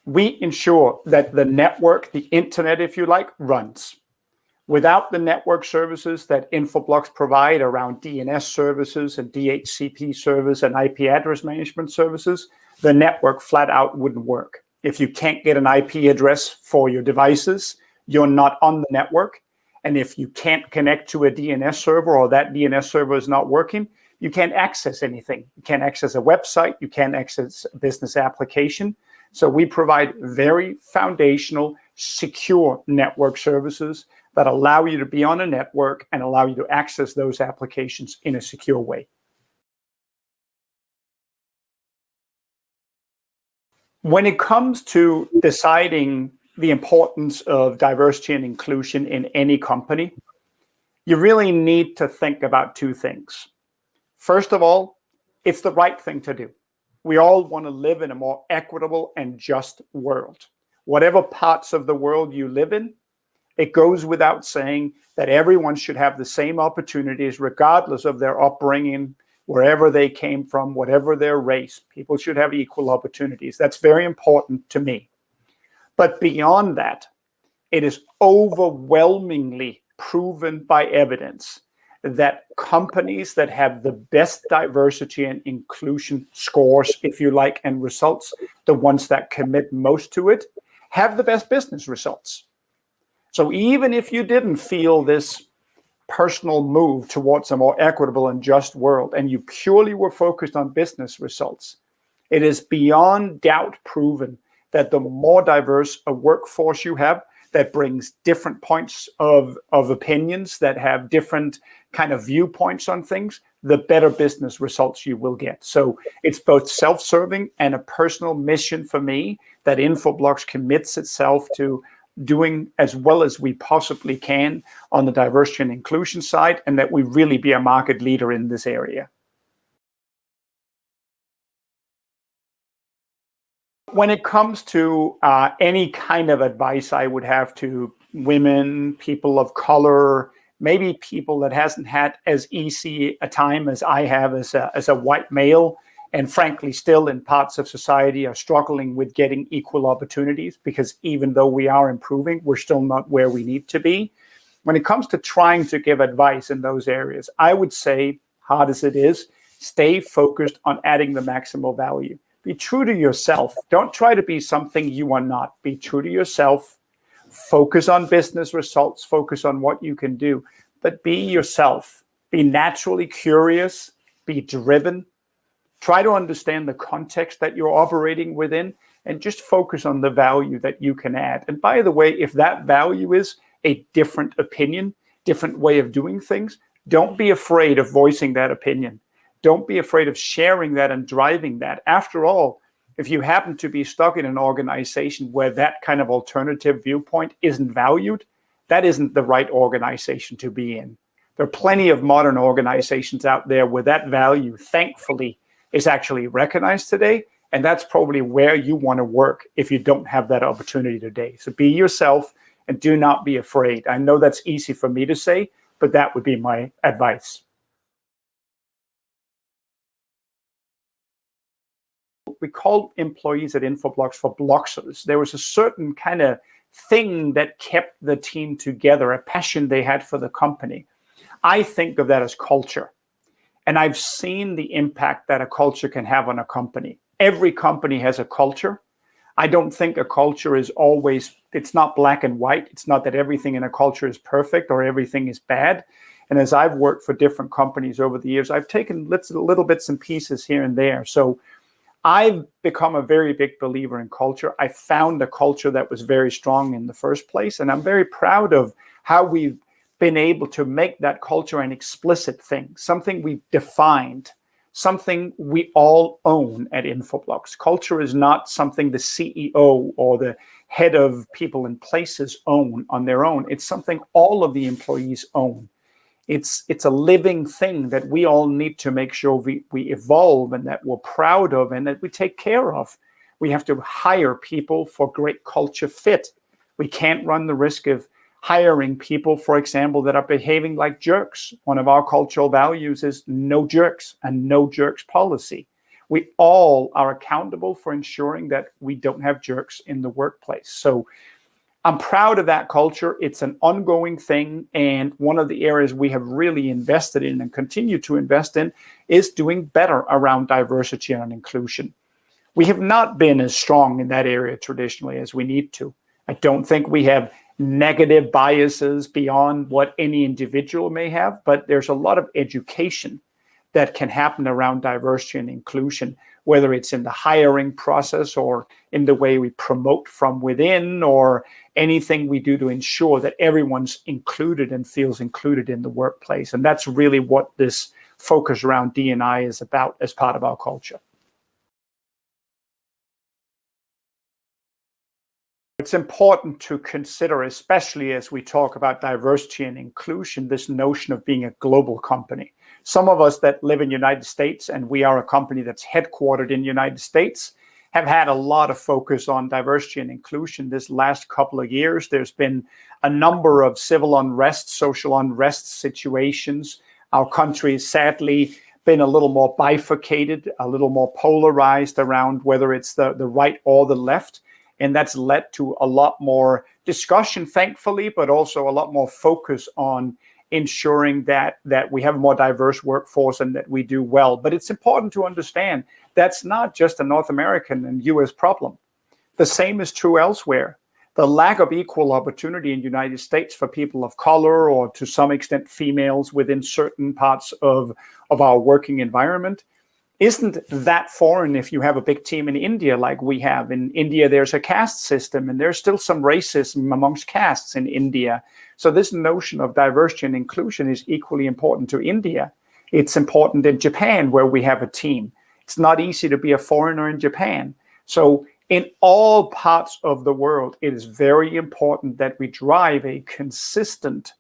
We ensure that the network, the internet, if you like, runs. Without the network services that Infoblox provide around DNS services and DHCP service and IP address management services, the network flat out wouldn't work. If you can't get an IP address for your devices, you're not on the network. And if you can't connect to a DNS server or that DNS server is not working, you can't access anything. You can't access a website. You can't access a business application. So we provide very foundational, secure network services that allow you to be on a network and allow you to access those applications in a secure way. When it comes to deciding the importance of diversity and inclusion in any company, you really need to think about two things. First of all, it's the right thing to do. We all want to live in a more equitable and just world. Whatever parts of the world you live in, it goes without saying that everyone should have the same opportunities regardless of their upbringing, wherever they came from, whatever their race. People should have equal opportunities. That's very important to me. But beyond that, it is overwhelmingly proven by evidence that companies that have the best diversity and inclusion scores, if you like, and results, the ones that commit most to it, have the best business results. So even if you didn't feel this personal move towards a more equitable and just world, and you purely were focused on business results, it is beyond doubt proven that the more diverse a workforce you have, that brings different points of opinions, that have different kind of viewpoints on things, the better business results you will get. So it's both self-serving and a personal mission for me that Infoblox commits itself to doing as well as we possibly can on the diversity and inclusion side, and that we really be a market leader in this area. When it comes to any kind of advice I would have to women, people of color, maybe people that hasn't had as easy a time as I have as a white male, and frankly still in parts of society are struggling with getting equal opportunities, because even though we are improving, we're still not where we need to be. When it comes to trying to give advice in those areas, I would say, hard as it is, stay focused on adding the maximal value. Be true to yourself. Don't try to be something you are not. Be true to yourself. Focus on business results. Focus on what you can do. But be yourself. Be naturally curious. Be driven. Try to understand the context that you're operating within, and just focus on the value that you can add. And by the way, if that value is a different opinion, different way of doing things, don't be afraid of voicing that opinion. Don't be afraid of sharing that and driving that. After all, if you happen to be stuck in an organization where that kind of alternative viewpoint isn't valued, that isn't the right organization to be in. There are plenty of modern organizations out there where that value, thankfully, is actually recognized today. And that's probably where you want to work if you don't have that opportunity today. So be yourself and do not be afraid. I know that's easy for me to say, but that would be my advice. We call employees at Infoblox for Bloxers. There was a certain kind of thing that kept the team together, a passion they had for the company. I think of that as culture. And I've seen the impact that a culture can have on a company. Every company has a culture. I don't think a culture is always, it's not black and white. It's not that everything in a culture is perfect or everything is bad. And as I've worked for different companies over the years, I've taken little bits and pieces here and there. So I've become a very big believer in culture. I found a culture that was very strong in the first place. And I'm very proud of how we've been able to make that culture an explicit thing, something we've defined, something we all own at Infoblox. Culture is not something the CEO or the head of people and places own on their own. It's something all of the employees own. It's a living thing that we all need to make sure we evolve and that we're proud of and that we take care of. We have to hire people for great culture fit. We can't run the risk of hiring people, for example, that are behaving like jerks. One of our cultural values is no jerks and no jerks policy. We all are accountable for ensuring that we don't have jerks in the workplace. So I'm proud of that culture. It's an ongoing thing. And one of the areas we have really invested in and continue to invest in is doing better around diversity and inclusion. We have not been as strong in that area traditionally as we need to. I don't think we have negative biases beyond what any individual may have, but there's a lot of education that can happen around diversity and inclusion, whether it's in the hiring process or in the way we promote from within or anything we do to ensure that everyone's included and feels included in the workplace. And that's really what this focus around D&I is about as part of our culture. It's important to consider, especially as we talk about diversity and inclusion, this notion of being a global company. Some of us that live in the United States, and we are a company that's headquartered in the United States, have had a lot of focus on diversity and inclusion this last couple of years. There's been a number of civil unrest, social unrest situations. Our country has sadly been a little more bifurcated, a little more polarized around whether it's the right or the left. And that's led to a lot more discussion, thankfully, but also a lot more focus on ensuring that we have a more diverse workforce and that we do well. But it's important to understand that's not just a North American and US problem. The same is true elsewhere. The lack of equal opportunity in the United States for people of color or to some extent females within certain parts of our working environment isn't that foreign if you have a big team in India like we have. In India, there's a caste system, and there's still some racism amongst castes in India. So this notion of diversity and inclusion is equally important to India. It's important in Japan, where we have a team. It's not easy to be a foreigner in Japan. So in all parts of the world, it is very important that we drive a consistent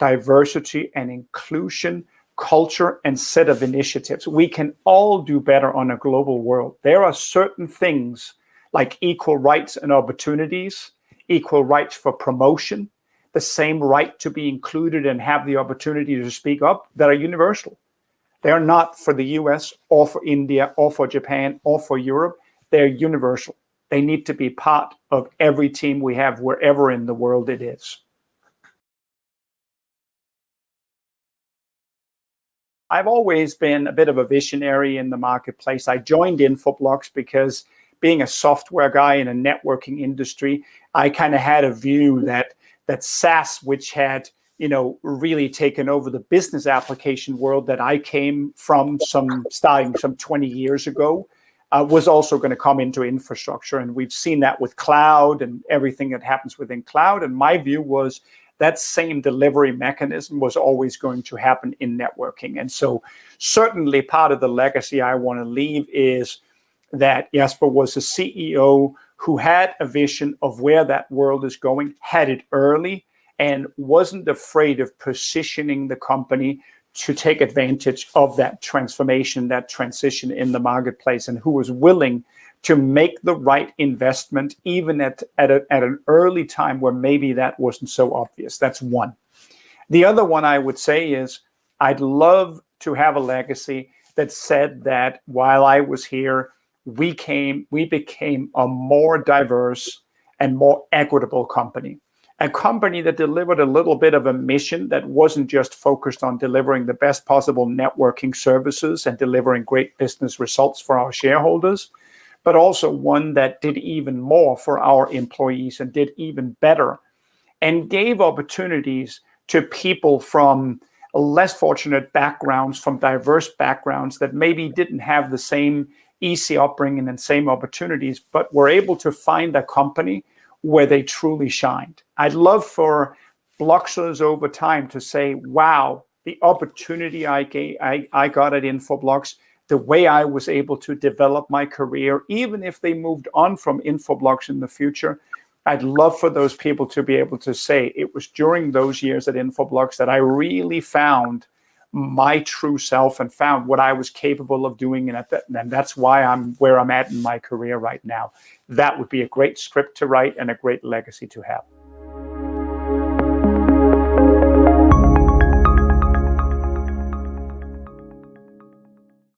diversity and inclusion culture and set of initiatives. We can all do better on a global world. There are certain things like equal rights and opportunities, equal rights for promotion, the same right to be included and have the opportunity to speak up that are universal. They are not for the US or for India or for Japan or for Europe. They're universal. They need to be part of every team we have wherever in the world it is. I've always been a bit of a visionary in the marketplace. I joined Infoblox because being a software guy in a networking industry, I kind of had a view that SaaS, which had really taken over the business application world that I came from starting some 20 years ago, was also going to come into infrastructure. And we've seen that with cloud and everything that happens within cloud. And my view was that same delivery mechanism was always going to happen in networking. And so certainly part of the legacy I want to leave is that Jesper was a CEO who had a vision of where that world is going, had it early, and wasn't afraid of positioning the company to take advantage of that transformation, that transition in the marketplace, and who was willing to make the right investment, even at an early time where maybe that wasn't so obvious. That's one. The other one I would say is I'd love to have a legacy that said that while I was here, we became a more diverse and more equitable company. A company that delivered a little bit of a mission that wasn't just focused on delivering the best possible networking services and delivering great business results for our shareholders, but also one that did even more for our employees and did even better and gave opportunities to people from less fortunate backgrounds, from diverse backgrounds that maybe didn't have the same easy upbringing and same opportunities, but were able to find a company where they truly shined. I'd love for Bloxers over time to say, wow, the opportunity I got at Infoblox, the way I was able to develop my career, even if they moved on from Infoblox in the future, I'd love for those people to be able to say it was during those years at Infoblox that I really found my true self and found what I was capable of doing. And that's why I'm where I'm at in my career right now. That would be a great script to write and a great legacy to have.